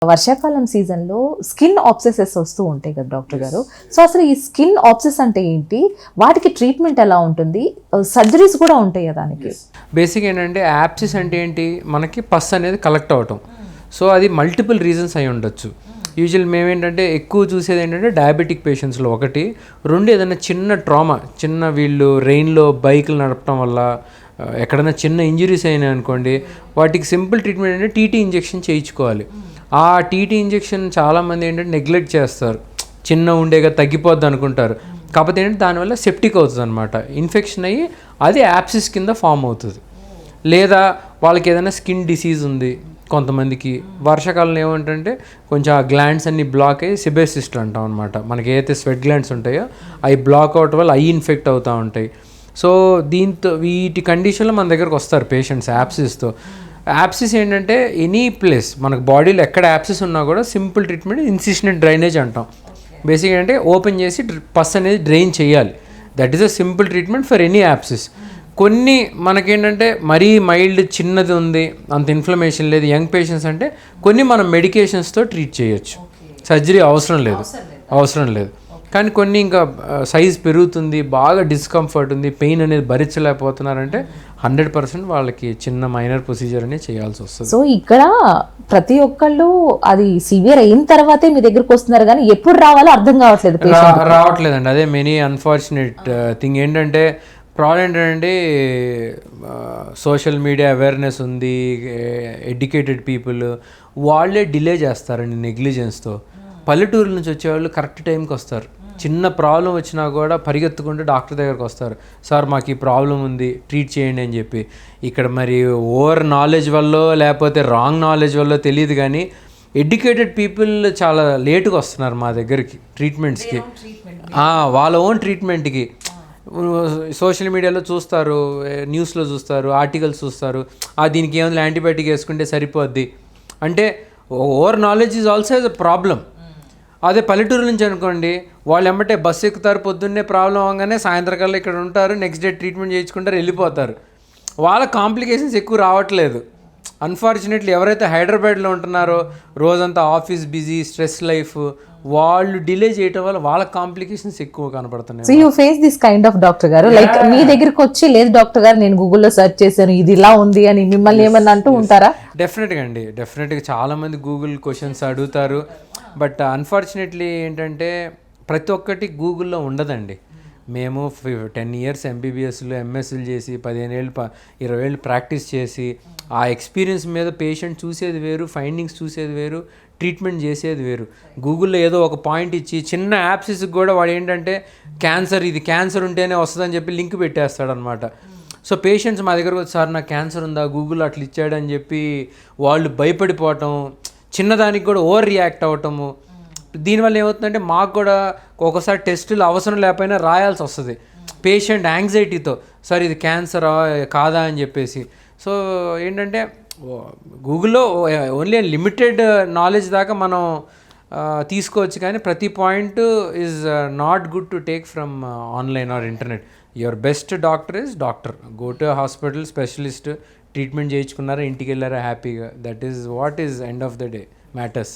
వర్షాకాలం సీజన్లో స్కిన్ ఆబ్సెసెస్ వస్తూ ఉంటాయి కదా డాక్టర్ గారు. సో అసలు ఈ స్కిన్ ఆబ్సెస్ అంటే ఏంటి, వాటికి ట్రీట్మెంట్ ఎలా ఉంటుంది, సర్జరీస్ కూడా ఉంటాయి దానికి? బేసిక్ ఏంటంటే యాప్సిస్ అంటే ఏంటి, మనకి పస్ అనేది కలెక్ట్ అవటం. సో అది మల్టిపుల్ రీజన్స్ అయి ఉండొచ్చు. యూజువల్ మేమేంటంటే ఎక్కువ చూసేది ఏంటంటే డయాబెటిక్ పేషెంట్స్లో ఒకటి, రెండు ఏదైనా చిన్న ట్రామా, చిన్న వీళ్ళు రెయిన్లో బైకులు నడపడం వల్ల ఎక్కడైనా చిన్న ఇంజరీస్ అయినాయి అనుకోండి, వాటికి సింపుల్ ట్రీట్మెంట్ అంటే టీటీ ఇంజెక్షన్ చేయించుకోవాలి. ఆ టీటీ ఇంజెక్షన్ చాలామంది ఏంటంటే నెగ్లెక్ట్ చేస్తారు, చిన్న ఉండేగా తగ్గిపోద్ది అనుకుంటారు. కాకపోతే ఏంటంటే దానివల్ల సెప్టిక్ అవుతుంది అనమాట, ఇన్ఫెక్షన్ అయ్యి అది యాప్సిస్ కింద ఫామ్ అవుతుంది. లేదా వాళ్ళకి ఏదైనా స్కిన్ డిసీజ్ ఉంది, కొంతమందికి వర్షాకాలంలో ఏమంటే కొంచెం ఆ గ్లాండ్స్ అన్ని బ్లాక్ అయ్యి సిబేసిస్ట్ అంటాం అనమాట. మనకి ఏదైతే స్వెట్ గ్లాండ్స్ ఉంటాయో అవి బ్లాక్ అవటం వల్ల ఐ ఇన్ఫెక్ట్ అవుతూ ఉంటాయి. సో దీంతో వీటి కండిషన్లో మన దగ్గరకు వస్తారు పేషెంట్స్ యాప్సిస్తో. యాప్సిస్ ఏంటంటే ఎనీ ప్లేస్ మనకు బాడీలో ఎక్కడ యాప్సిస్ ఉన్నా కూడా సింపుల్ ట్రీట్మెంట్ ఇన్సిషనల్ డ్రైనేజ్ అంటాం. బేసిక్ ఏంటంటే ఓపెన్ చేసి పస్ అనేది డ్రైన్ చేయాలి. That is a simple treatment for any abscess. కొన్ని మనకేంటంటే మరీ మైల్డ్ చిన్నది ఉంది, అంత ఇన్ఫ్లమేషన్ లేదు, యంగ్ పేషెంట్స్ అంటే కొన్ని మనం మెడికేషన్స్తో ట్రీట్ చేయొచ్చు, సర్జరీ అవసరం లేదు. కానీ కొన్ని ఇంకా సైజ్ పెరుగుతుంది, బాగా డిస్కంఫర్ట్ ఉంది, పెయిన్ అనేది భరించలేకపోతున్నారంటే 100% వాళ్ళకి చిన్న మైనర్ ప్రొసీజర్ అనేది చేయాల్సి వస్తుంది. సో ఇక్కడ ప్రతి ఒక్కళ్ళు అది సివియర్ అయిన తర్వాతే మీ దగ్గరకు వస్తున్నారు, కానీ ఎప్పుడు రావాలో అర్థం రావట్లేదండి. అదే మెనీ అన్ఫార్చునేట్ థింగ్. ఏంటంటే ప్రాబ్లం ఏంటంటే సోషల్ మీడియా అవేర్నెస్ ఉంది, ఎడ్యుకేటెడ్ పీపుల్ వాళ్ళే డిలే చేస్తారండి నెగ్లిజెన్స్తో. పల్లెటూరు నుంచి వచ్చేవాళ్ళు కరెక్ట్ టైంకి వస్తారు, చిన్న ప్రాబ్లం వచ్చినా కూడా పరిగెత్తుకుంటూ డాక్టర్ దగ్గరకు వస్తారు, సార్ మాకు ఈ ప్రాబ్లం ఉంది ట్రీట్ చేయండి అని చెప్పి. ఇక్కడ మరి ఓవర్ నాలెడ్జ్ వల్ల లేకపోతే రాంగ్ నాలెడ్జ్ వల్ల తెలియదు, కానీ ఎడ్యుకేటెడ్ పీపుల్ చాలా లేటుగా వస్తున్నారు మా దగ్గరికి ట్రీట్మెంట్స్కి, వాళ్ళ ఓన్ ట్రీట్మెంట్కి. సోషల్ మీడియాలో చూస్తారు, న్యూస్లో చూస్తారు, ఆర్టికల్స్ చూస్తారు, దీనికి ఏమైనా యాంటీబయాటిక్ వేసుకుంటే సరిపోద్ది అంటే over knowledge is also a problem. అదే పల్లెటూరు నుంచి అనుకోండి, వాళ్ళు ఎమ్మటే బస్సు ఎక్కుతారు, పొద్దున్నే ప్రాబ్లం అవగానే సాయంత్రకాలం ఇక్కడ ఉంటారు, నెక్స్ట్ డే ట్రీట్మెంట్ చేయించుకుంటారు, వెళ్ళిపోతారు. వాళ్ళ కాంప్లికేషన్స్ ఎక్కువ రావట్లేదు. అన్ఫార్చునేట్లీ ఎవరైతే హైదరాబాద్లో ఉంటున్నారో, రోజంతా ఆఫీస్ బిజీ, స్ట్రెస్ లైఫ్, వాళ్ళు డిలే చేయటం వల్ల వాళ్ళ కాంప్లికేషన్స్ ఎక్కువ కనపడుతున్నాయి. So you face this kind of doctor గారు, లైక్ మీ దగ్గరికి వచ్చి లేదు డాక్టర్ గారు నేను గూగుల్లో సెర్చ్ చేశాను ఇది ఇలా ఉంది అని మిమ్మల్ని ఏమన్నా అంటూ ఉంటారా? డెఫినెట్గా చాలా మంది గూగుల్ క్వశ్చన్స్ అడుగుతారు. బట్ అన్ఫార్చునేట్లీ ఏంటంటే ప్రతి ఒక్కటి గూగుల్లో ఉండదండి. మేము 10 years ఎంబీబీఎస్లు ఎంఎస్లు చేసి 15 ఏళ్ళు 20 ఏళ్ళు ప్రాక్టీస్ చేసి ఆ ఎక్స్పీరియన్స్ మీద పేషెంట్ చూసేది వేరు, ఫైండింగ్స్ చూసేది వేరు, ట్రీట్మెంట్ చేసేది వేరు. గూగుల్లో ఏదో ఒక పాయింట్ ఇచ్చి చిన్న యాప్సిస్కి కూడా వాడు ఏంటంటే ఇది క్యాన్సర్ ఉంటేనే వస్తుందని చెప్పి లింక్ పెట్టేస్తాడనమాట. సో పేషెంట్స్ మా దగ్గరకు వచ్చి సార్ నాకు క్యాన్సర్ ఉందా, గూగుల్ అట్లా ఇచ్చాడని చెప్పి వాళ్ళు భయపడిపోవటం, చిన్నదానికి కూడా ఓవర్ రియాక్ట్ అవ్వటము. దీనివల్ల ఏమవుతుందంటే మాకు కూడా ఒక్కోసారి టెస్టులు అవసరం లేకపోయినా రాయాల్సి వస్తుంది పేషెంట్ యాంగ్జైటీతో, సార్ ఇది క్యాన్సరా కాదా అని చెప్పేసి. సో ఏంటంటే గూగుల్లో ఓన్లీ లిమిటెడ్ నాలెడ్జ్ దాకా మనం తీసుకోవచ్చు, కానీ ప్రతి point is not good to take from online or internet. Your best doctor is doctor. Go to hospital, specialist, treatment చేయించుకున్నారా, ఇంటికి వెళ్ళారా హ్యాపీగా, that is what is end of the day matters.